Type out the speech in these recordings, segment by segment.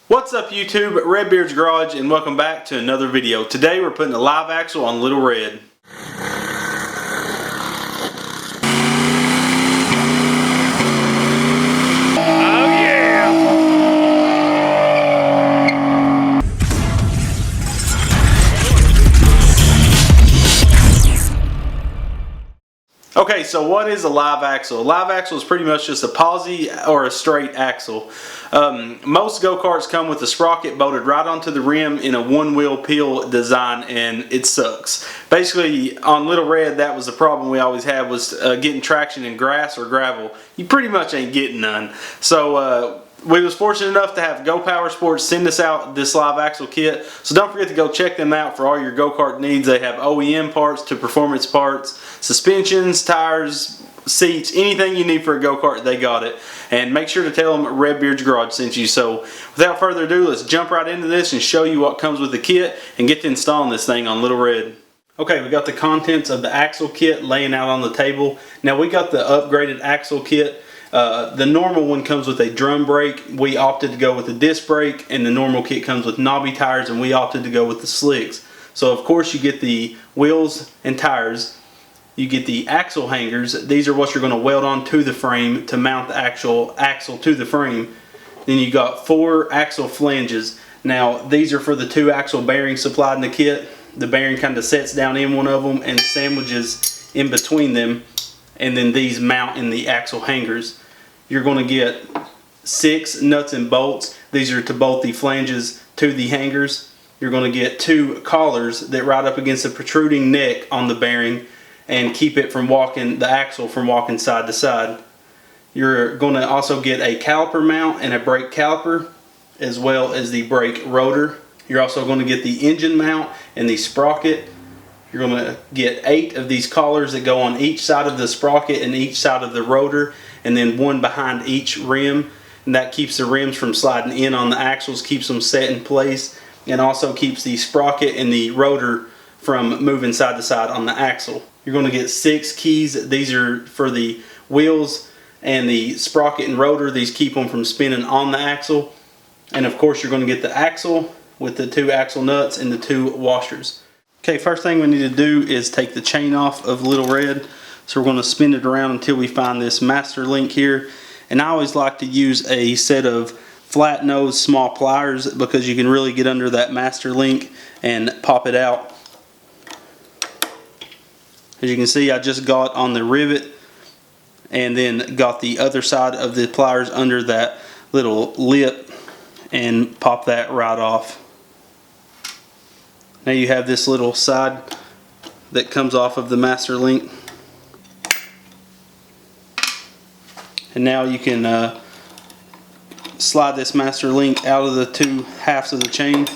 What's up YouTube, Redbeard's Garage, and welcome back to another video. Today we're putting a live axle on Little Red. Okay, so what is a live axle? A live axle is pretty much just a palsy or a straight axle. Most go-karts come with a sprocket bolted right onto the rim in a one-wheel peel design, and it sucks. Basically, on Little Red, that was the problem we always had, was getting traction in grass or gravel. You pretty much ain't getting none. So we was fortunate enough to have Go Power Sports send us out this live axle kit. So don't forget to go check them out for all your go-kart needs. They have OEM parts to performance parts, suspensions, tires, seats, anything you need for a go-kart, they got it. And make sure to tell them Redbeard's Garage sent you. So without further ado, let's jump right into this and show you what comes with the kit and get to installing this thing on Little Red. Okay, we got the contents of the axle kit laying out on the table. Now we got the upgraded axle kit. The normal one comes with a drum brake. We opted to go with the disc brake, and the normal kit comes with knobby tires, and we opted to go with the slicks. So of course you get the wheels and tires. You get the axle hangers. These are what you're going to weld onto the frame to mount the actual axle to the frame. Then you got 4 axle flanges. Now these are for the 2 axle bearings supplied in the kit. The bearing kind of sets down in one of them and sandwiches in between them, and then these mount in the axle hangers. You're going to get 6 nuts and bolts. These are to bolt the flanges to the hangers. You're going to get 2 collars that ride up against the protruding neck on the bearing and keep it from walking, the axle from walking side to side. You're going to also get a caliper mount and a brake caliper, as well as the brake rotor. You're also going to get the engine mount and the sprocket. You're going to get 8 of these collars that go on each side of the sprocket and each side of the rotor, and then one behind each rim. And that keeps the rims from sliding in on the axles, keeps them set in place, and also keeps the sprocket and the rotor from moving side to side on the axle. You're going to get 6 keys. These are for the wheels and the sprocket and rotor. These keep them from spinning on the axle. And of course you're going to get the axle with the 2 axle nuts and the 2 washers. Okay, first thing we need to do is take the chain off of Little Red. So we're going to spin it around until we find this master link here. And I always like to use a set of flat nose small pliers because you can really get under that master link and pop it out. As you can see, I just got on the rivet and then got the other side of the pliers under that little lip and pop that right off. Now you have this little side that comes off of the master link. And now you can slide this master link out of the 2 halves of the chain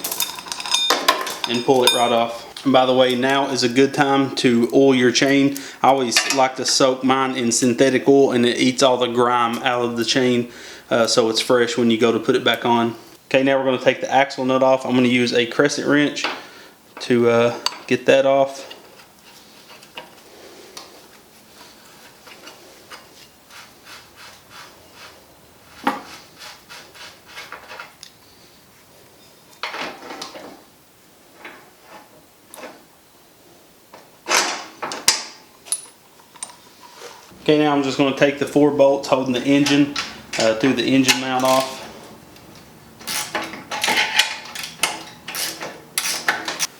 and pull it right off. And by the way, now is a good time to oil your chain. I always like to soak mine in synthetic oil, and it eats all the grime out of the chain so it's fresh when you go to put it back on. Okay, now we're going to take the axle nut off. I'm going to use a crescent wrench to get that off. Okay, now I'm just going to take the 4 bolts holding the engine through the engine mount off.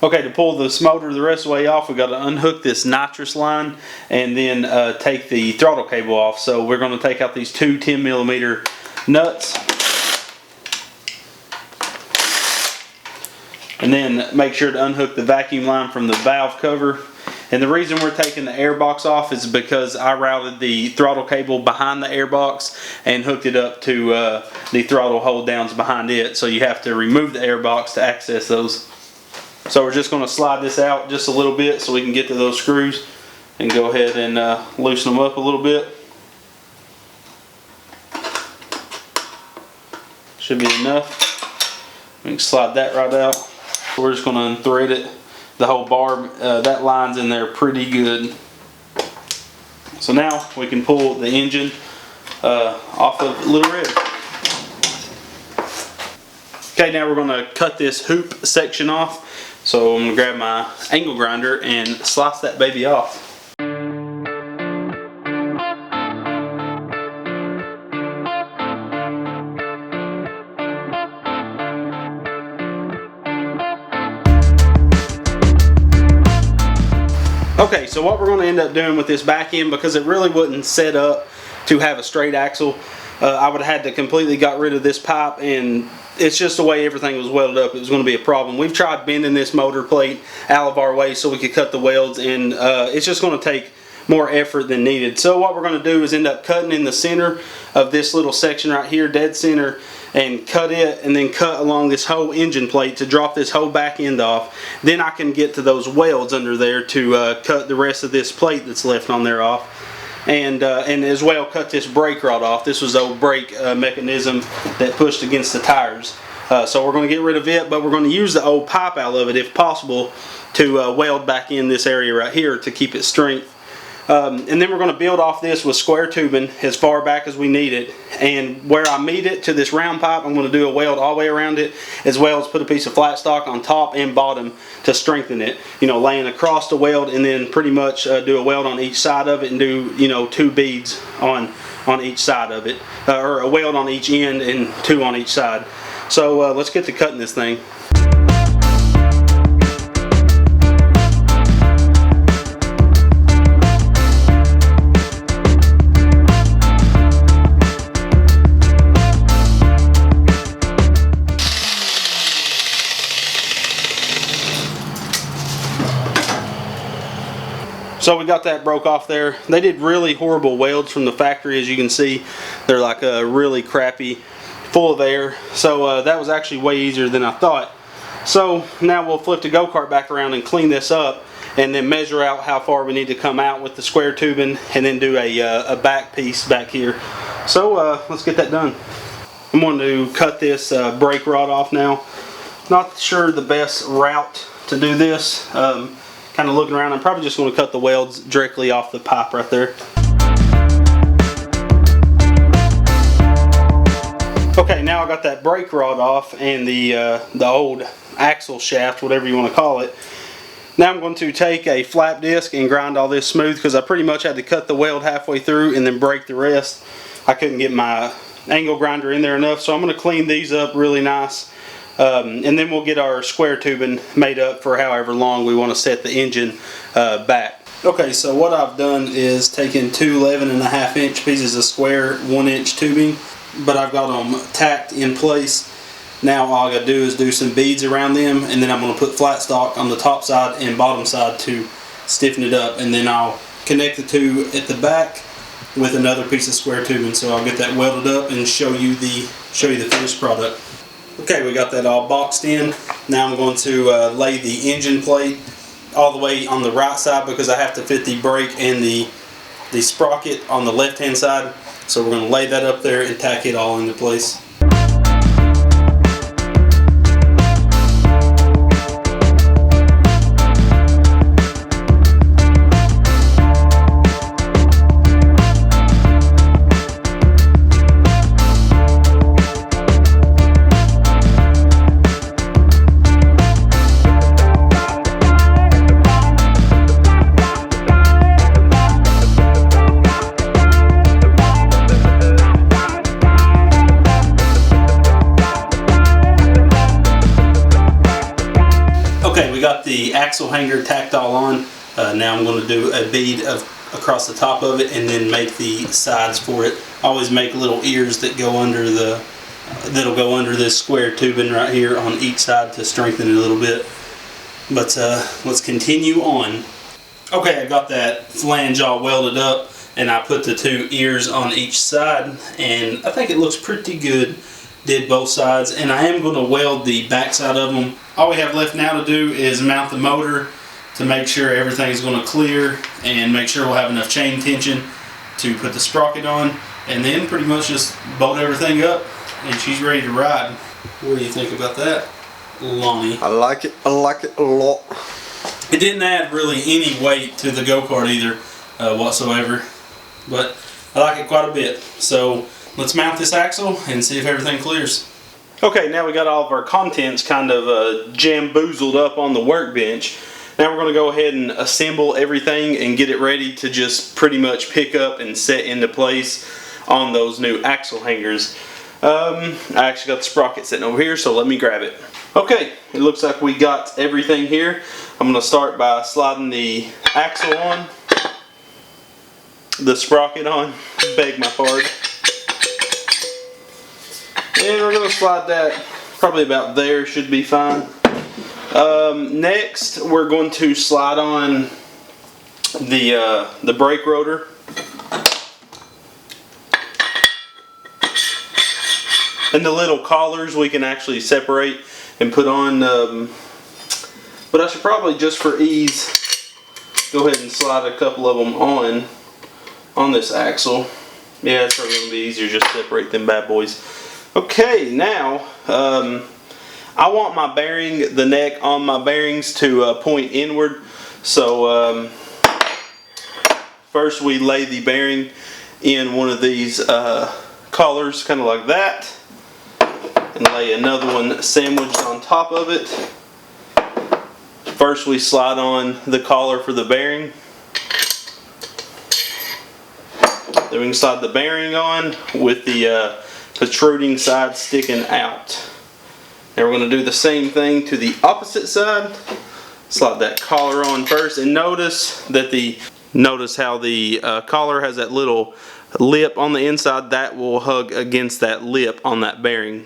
Okay, to pull this motor the rest of the way off, we've got to unhook this nitrous line and then take the throttle cable off. So we're going to take out these 2 10mm nuts and then make sure to unhook the vacuum line from the valve cover. And the reason we're taking the air box off is because I routed the throttle cable behind the air box and hooked it up to the throttle hold downs behind it. So you have to remove the air box to access those. So we're just going to slide this out just a little bit so we can get to those screws and go ahead and loosen them up a little bit. Should be enough. We can slide that right out. We're just going to unthread it. The whole barb, that line's in there pretty good. So now we can pull the engine off of Little Red. Okay, now we're going to cut this hoop section off. So I'm going to grab my angle grinder and slice that baby off. Okay, so what we're going to end up doing with this back end, because it really wasn't set up to have a straight axle, I would have had to completely got rid of this pipe, and it's just the way everything was welded up. It was going to be a problem. We've tried bending this motor plate out of our way so we could cut the welds, and it's just going to take more effort than needed. So what we're going to do is end up cutting in the center of this little section right here, dead center, and cut it, and then cut along this whole engine plate to drop this whole back end off. Then I can get to those welds under there to cut the rest of this plate that's left on there off. And as well cut this brake rod off. This was the old brake mechanism that pushed against the tires. So we're going to get rid of it, but we're going to use the old pipe out of it if possible to weld back in this area right here to keep it strength. And then we're going to build off this with square tubing as far back as we need it. And where I meet it to this round pipe, I'm going to do a weld all the way around it, as well as put a piece of flat stock on top and bottom to strengthen it. You know, laying across the weld, and then pretty much do a weld on each side of it, and do, you know, 2 beads on each side of it, or a weld on each end and 2 on each side. So let's get to cutting this thing. So we got that broke off there. They did really horrible welds from the factory, as you can see. They're like really crappy, full of air. So that was actually way easier than I thought. So now we'll flip the go-kart back around and clean this up, and then measure out how far we need to come out with the square tubing, and then do a back piece back here. So let's get that done. I'm going to cut this brake rod off now. Not sure the best route to do this. Kind of looking around, I'm probably just going to cut the welds directly off the pipe right there. Okay, now I got that brake rod off and the old axle shaft, whatever you want to call it. Now I'm going to take a flap disc and grind all this smooth, because I pretty much had to cut the weld halfway through and then break the rest. I couldn't get my angle grinder in there enough, so I'm going to clean these up really nice. And then we'll get our square tubing made up for however long we want to set the engine back. Okay, so what I've done is taken 2 11.5-inch pieces of square 1-inch tubing, but I've got them tacked in place. Now all I got to do is do some beads around them, and then I'm going to put flat stock on the top side and bottom side to stiffen it up, and then I'll connect the two at the back with another piece of square tubing. So I'll get that welded up and show you the finished product. Okay, we got that all boxed in. Now I'm going to lay the engine plate all the way on the right side, because I have to fit the brake and the sprocket on the left hand side. So we're going to lay that up there and tack it all into place. Got the axle hanger tacked all on. Now I'm going to do a bead across the top of it, and then make the sides for it. Always make little ears that go under that'll go under this square tubing right here on each side to strengthen it a little bit. But let's continue on. Okay, I got that flange all welded up, and I put the 2 ears on each side, and I think it looks pretty good. Did both sides, and I am going to weld the back side of them. All we have left now to do is mount the motor to make sure everything's going to clear, and make sure we'll have enough chain tension to put the sprocket on, and then pretty much just bolt everything up, and she's ready to ride. What do you think about that, Lonnie? I like it a lot. It didn't add really any weight to the go-kart either whatsoever, but I like it quite a bit. So let's mount this axle and see if everything clears. Okay, now we got all of our contents kind of jamboozled up on the workbench. Now we're going to go ahead and assemble everything and get it ready to just pretty much pick up and set into place on those new axle hangers. I actually got the sprocket sitting over here, so let me grab it. Okay, it looks like we got everything here. I'm going to start by sliding the axle on, the sprocket on, beg my pardon. And we're going to slide that probably about there, should be fine. Next, we're going to slide on the brake rotor. And the little collars we can actually separate and put on, but I should probably, just for ease, go ahead and slide a couple of them on this axle. Yeah, it's probably going to be easier just to separate them bad boys. Okay, now I want my bearing, the neck on my bearings to point inward. So first we lay the bearing in one of these collars, kind of like that, and lay another one sandwiched on top of it. First we slide on the collar for the bearing. Then we can slide the bearing on with the protruding side sticking out. Now we're going to do the same thing to the opposite side. Slide that collar on first, and notice how the collar has that little lip on the inside that will hug against that lip on that bearing.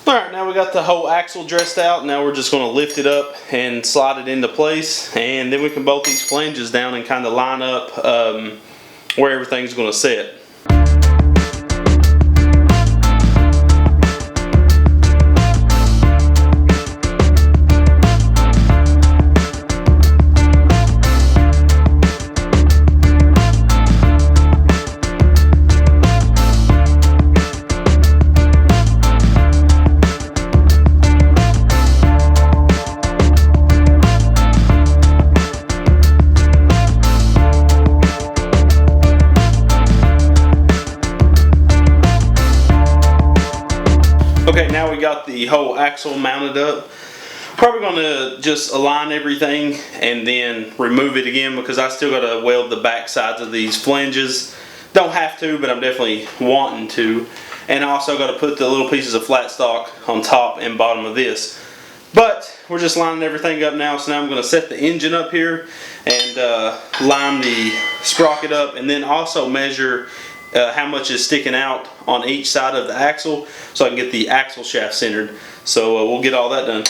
Alright, now we got the whole axle dressed out. Now we're just going to lift it up and slide it into place, and then we can bolt these flanges down and kind of line up where everything's going to sit. Okay, now we got the whole axle mounted up. Probably going to just align everything and then remove it again, because I still got to weld the back sides of these flanges. Don't have to, but I'm definitely wanting to. And I also got to put the little pieces of flat stock on top and bottom of this. But we're just lining everything up now, so now I'm going to set the engine up here and line the sprocket up, and then also measure how much is sticking out on each side of the axle, so I can get the axle shaft centered. So we'll get all that done.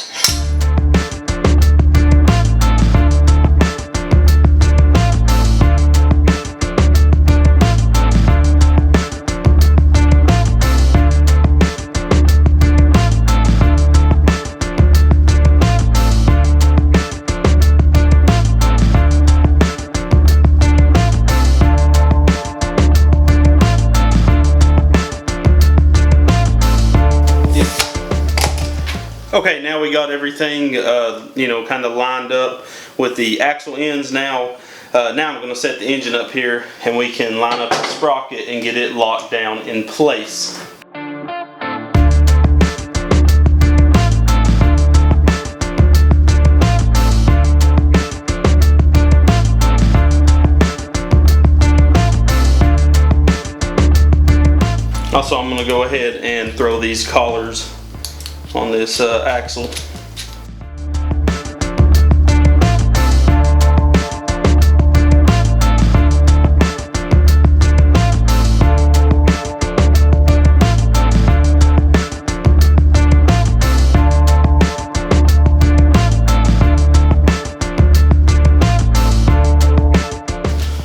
Okay, now we got everything, kind of lined up with the axle ends. Now I'm going to set the engine up here, and we can line up the sprocket and get it locked down in place. Also, I'm going to go ahead and throw these collars on this axle.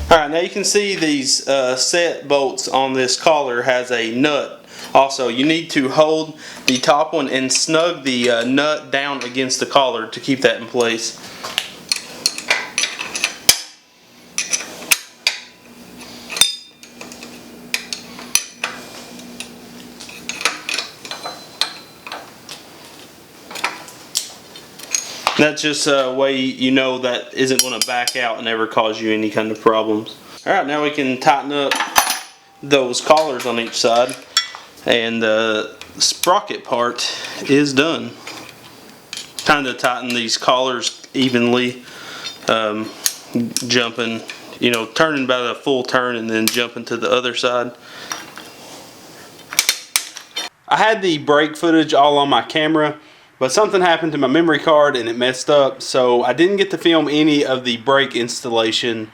Alright, now you can see these set bolts on this collar has a nut. Also, you need to hold the top one and snug the nut down against the collar to keep that in place. That's just a way you know that isn't going to back out and ever cause you any kind of problems. Alright, now we can tighten up those collars on each side and sprocket part is done. Time to tighten these collars evenly, jumping, you know, turning about a full turn and then jumping to the other side. I had the brake footage all on my camera, but something happened to my memory card and it messed up, so I didn't get to film any of the brake installation,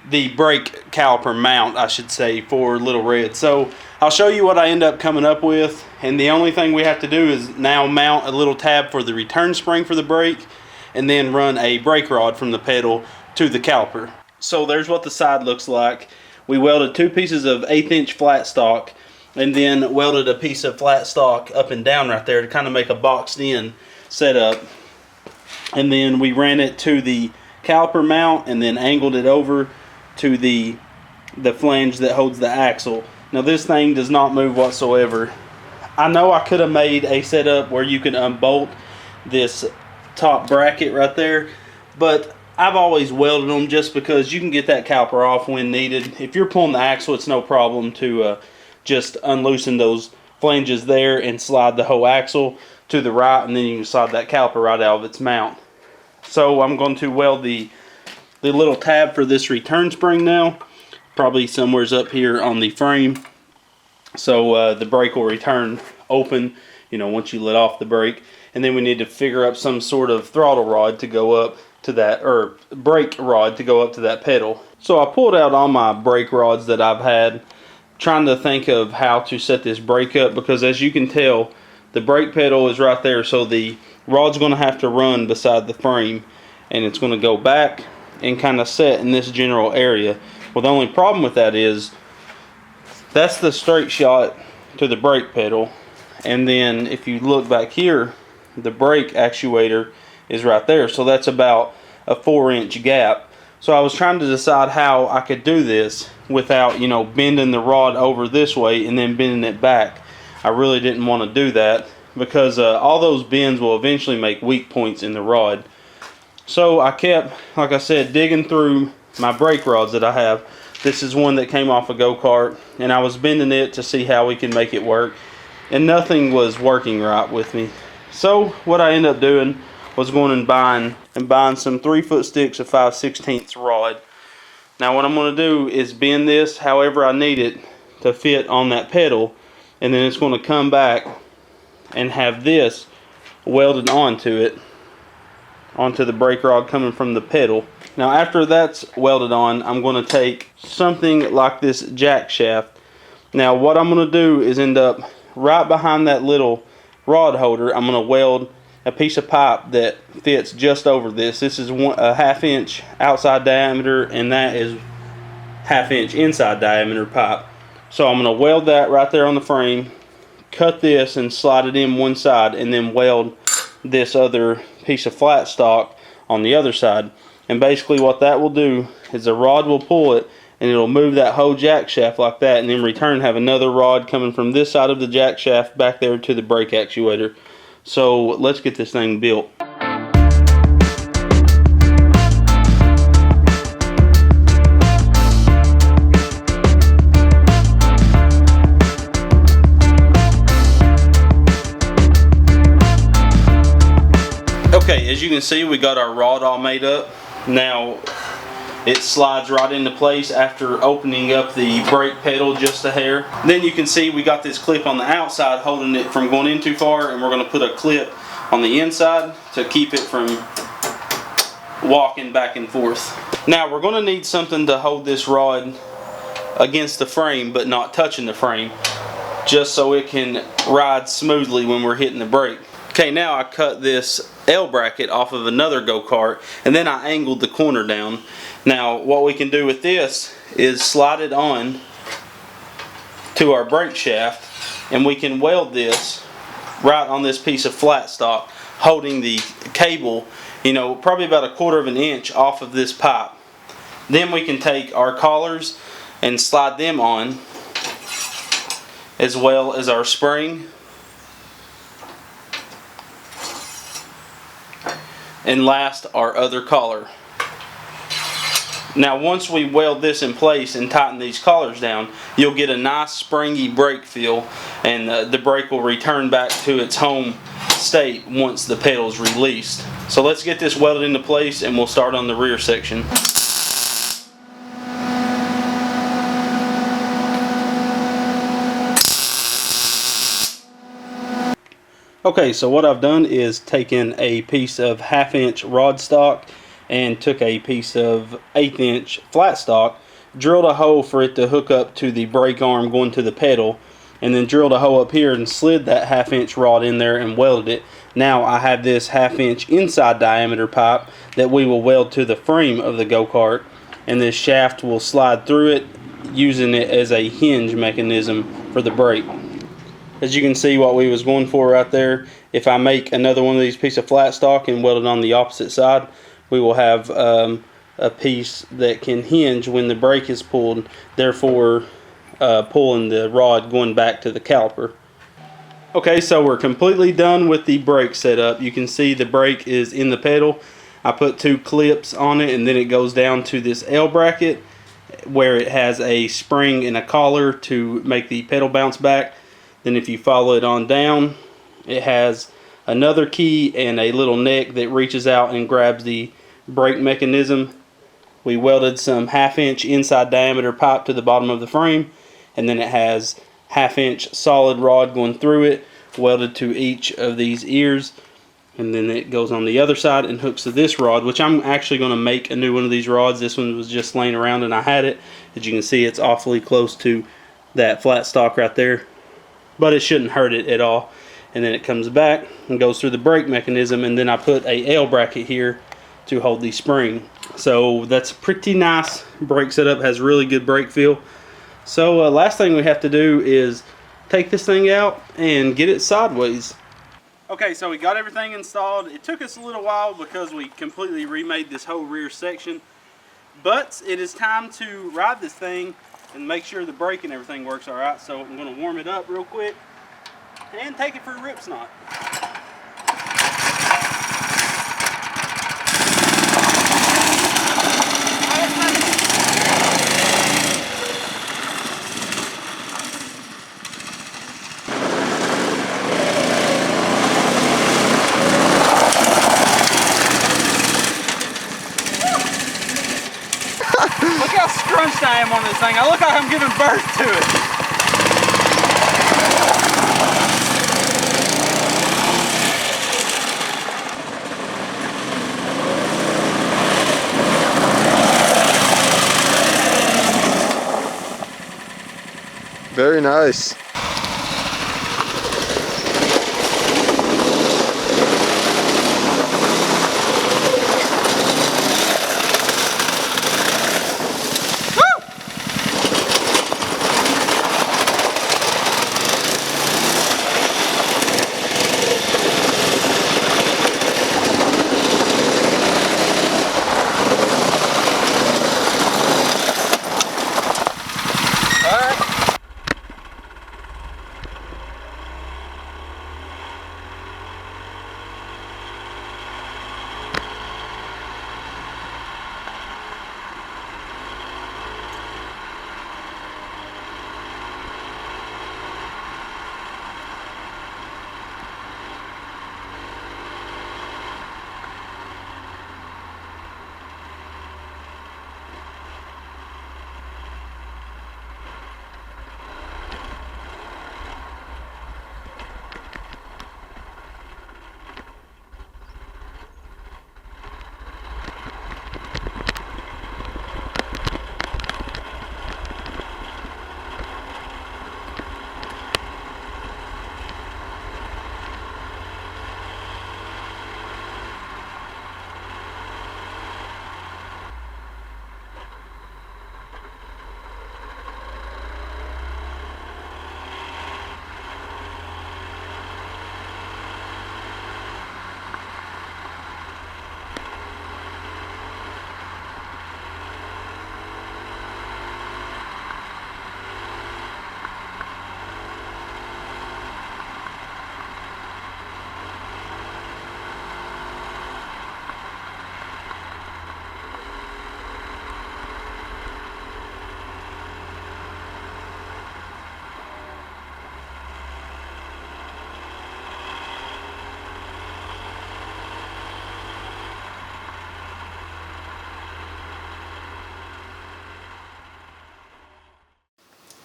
the brake caliper mount, I should say, for Little Red. So I'll show you what I end up coming up with, and the only thing we have to do is now mount a little tab for the return spring for the brake, and then run a brake rod from the pedal to the caliper. So there's what the side looks like. We welded 2 pieces of 1/8 inch flat stock, and then welded a piece of flat stock up and down right there to kind of make a boxed in setup. And then we ran it to the caliper mount and then angled it over to the flange that holds the axle. Now this thing does not move whatsoever. I know I could have made a setup where you can unbolt this top bracket right there, but I've always welded them just because you can get that caliper off when needed. If you're pulling the axle, it's no problem to just unloosen those flanges there and slide the whole axle to the right, and then you can slide that caliper right out of its mount. So I'm going to weld the little tab for this return spring now, probably somewhere's up here on the frame, so the brake will return open, you know, once you let off the brake. And then we need to figure up some sort of throttle rod to go up to that, or brake rod to go up to that pedal. So I pulled out all my brake rods that I've had, trying to think of how to set this brake up, because as you can tell, the brake pedal is right there, so the rod's going to have to run beside the frame, and it's going to go back and kind of set in this general area. Well, the only problem with that is that's the straight shot to the brake pedal, and then if you look back here, the brake actuator is right there, so that's about a 4-inch gap. So I was trying to decide how I could do this without, you know, bending the rod over this way and then bending it back. I really didn't want to do that because all those bends will eventually make weak points in the rod. So I kept, like I said, digging through my brake rods that I have. This is one that came off a go-kart, and I was bending it to see how we can make it work, and nothing was working right with me. So what I ended up doing was going and buying some 3-foot sticks of 5/16 rod. Now what I'm going to do is bend this however I need it to fit on that pedal, and then it's going to come back and have this welded onto it, onto the brake rod coming from the pedal. Now after that's welded on, I'm going to take something like this jack shaft. Now what I'm going to do is end up right behind that little rod holder. I'm going to weld a piece of pipe that fits just over this. This is a 1/2 inch outside diameter, and that is 1/2 inch inside diameter pipe. So I'm going to weld that right there on the frame, cut this and slide it in one side, and then weld this other piece of flat stock on the other side. And basically what that will do is the rod will pull it, and it'll move that whole jack shaft like that, and in return have another rod coming from this side of the jack shaft back there to the brake actuator. So let's get this thing built. Okay, as you can see, we got our rod all made up. Now it slides right into place after opening up the brake pedal just a hair. Then you can see we got this clip on the outside holding it from going in too far, and we're going to put a clip on the inside to keep it from walking back and forth. Now we're going to need something to hold this rod against the frame but not touching the frame, just so it can ride smoothly when we're hitting the brake. Okay, now I cut this L bracket off of another go-kart, and then I angled the corner down. Now what we can do with this is slide it on to our brake shaft, and we can weld this right on this piece of flat stock holding the cable, you know, probably about 1/4 inch off of this pipe. Then we can take our collars and slide them on, as well as our spring, and last our other collar. Now once we weld this in place and tighten these collars down, you'll get a nice springy brake feel, and the brake will return back to its home state once the pedal is released. So let's get this welded into place and we'll start on the rear section. Okay, so what I've done is taken a piece of 1/2 inch rod stock and took a piece of 1/8 inch flat stock, drilled a hole for it to hook up to the brake arm going to the pedal, and then drilled a hole up here and slid that 1/2 inch rod in there and welded it. Now I have this 1/2 inch inside diameter pipe that we will weld to the frame of the go-kart, and this shaft will slide through it, using it as a hinge mechanism for the brake. As you can see what we was going for right there, if I make another one of these pieces of flat stock and weld it on the opposite side, we will have a piece that can hinge when the brake is pulled, therefore pulling the rod going back to the caliper. Okay, so we're completely done with the brake setup. You can see the brake is in the pedal. I put 2 clips on it, and then it goes down to this L bracket where it has a spring and a collar to make the pedal bounce back. Then if you follow it on down, it has another key and a little neck that reaches out and grabs the brake mechanism. We welded some 1/2 inch inside diameter pipe to the bottom of the frame, and then it has 1/2 inch solid rod going through it, welded to each of these ears, and then it goes on the other side and hooks to this rod, which I'm actually going to make a new one of these rods. This one was just laying around and I had it. As you can see, it's awfully close to that flat stock right there, but it shouldn't hurt it at all. And then it comes back and goes through the brake mechanism, and then I put a L bracket here to hold the spring. So that's pretty nice brake setup, has really good brake feel. So last thing we have to do is take this thing out and get it sideways. Okay, so we got everything installed. It took us a little while because we completely remade this whole rear section, but it is time to ride this thing and make sure the brake and everything works all right. So I'm going to warm it up real quick and take it for a rip snot. Look how scrunched I am on this thing. I look like I'm giving birth to it. Very nice.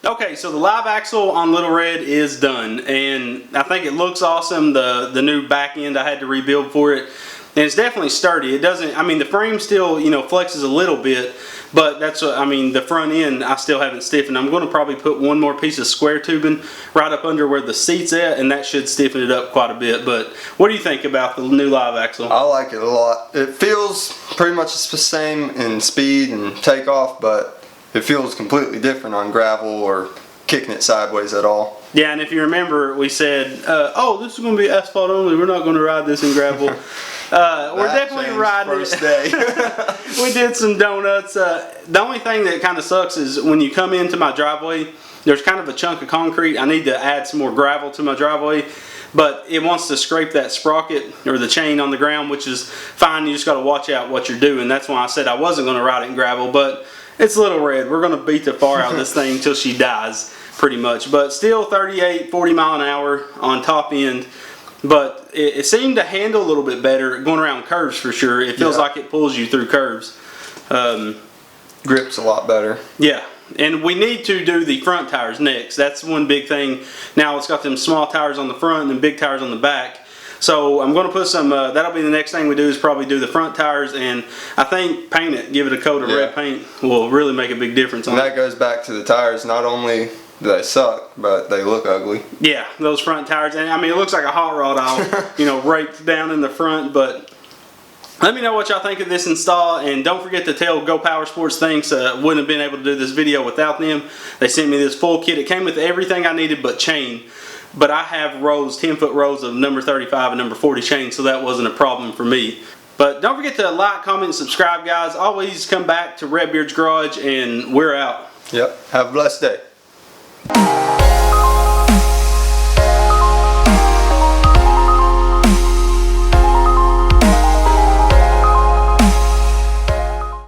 Okay, so the live axle on Little Red is done, and I think it looks awesome. The new back end I had to rebuild for it, and it's definitely sturdy. It doesn't, I mean, the frame still, you know, flexes a little bit, but that's what, I mean, the front end I still haven't stiffened. I'm going to probably put one more piece of square tubing right up under where the seat's at, and that should stiffen it up quite a bit. But what do you think about the new live axle? I like it a lot. It feels pretty much the same in speed and takeoff, but it feels completely different on gravel or kicking it sideways at all. Yeah, and if you remember, we said, oh, this is going to be asphalt only. We're not going to ride this in gravel. We're definitely riding first day. We did some donuts. The only thing that kind of sucks is when you come into my driveway, there's kind of a chunk of concrete. I need to add some more gravel to my driveway, but it wants to scrape that sprocket or the chain on the ground, which is fine. You just got to watch out what you're doing. That's why I said I wasn't going to ride it in gravel, but it's Little Red. We're going to beat the far out of this thing until she dies, pretty much. But still 38, 40 mile an hour on top end. But it seemed to handle a little bit better going around curves for sure. It feels like it pulls you through curves. Grip's a lot better. Yeah. And we need to do the front tires next. That's one big thing. Now it's got them small tires on the front and then big tires on the back. So I'm going to put some, that'll be the next thing we do, is probably do the front tires, and I think paint it, give it a coat of red paint will really make a big difference on it. And that goes back to the tires. Not only do they suck, but they look ugly. Yeah, those front tires, and I mean it looks like a hot rod aisle, you know, raked down in the front. But let me know what y'all think of this install, and don't forget to tell Go Power Sports thanks. Wouldn't have been able to do this video without them. They sent me this full kit. It came with everything I needed but chain. But I have rows, 10-foot rows of number 35 and number 40 chain, so that wasn't a problem for me. But don't forget to like, comment, and subscribe, guys. Always come back to Redbeard's Garage, and we're out. Yep. Have a blessed day.